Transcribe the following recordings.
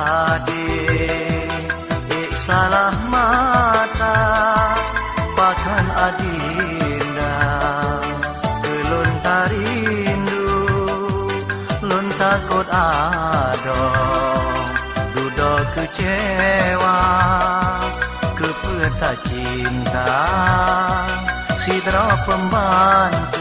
adik salah mata pakan adinda belum tarindu lun takut adong dudo kecewa kepeta cinta sidra pembantu.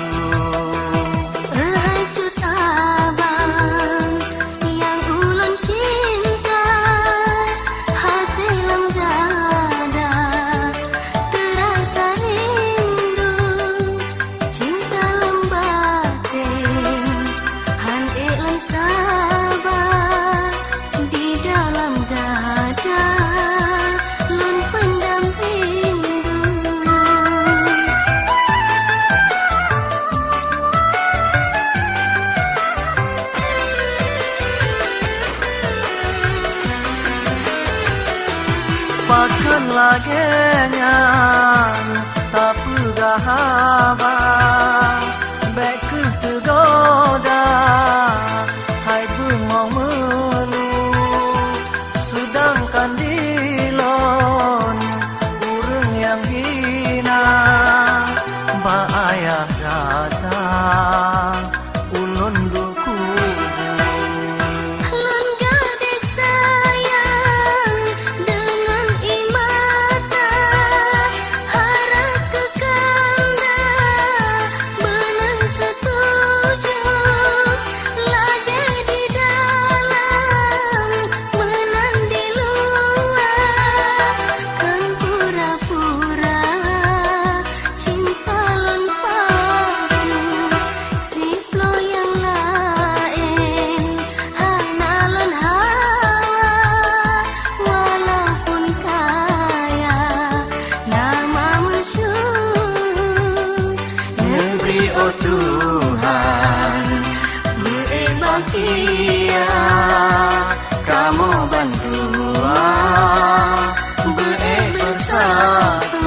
Pakan lagenya tak pegah haba baik ke tergoda hai bengong melu sedangkan dilon urang yang hina ba ayah datang ulun duku. Oh Tuhan, bahagia kamu berdua bersatu.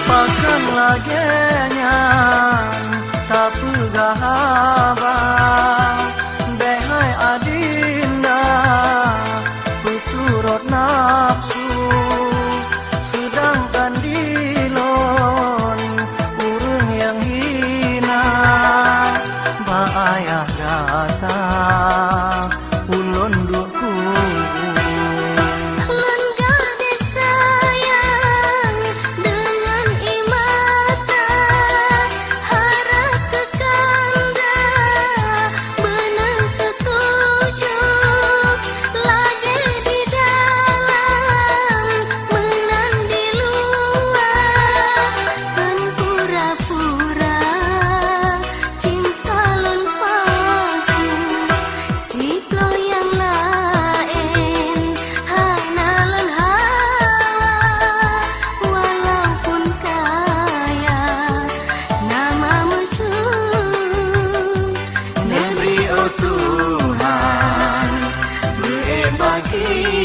Pakan lagenya tak pegah haba behai adinda puturut nafsu sedangkan dilon urang yang hina ba ayah datang ulun duku. Tuhan, bahagia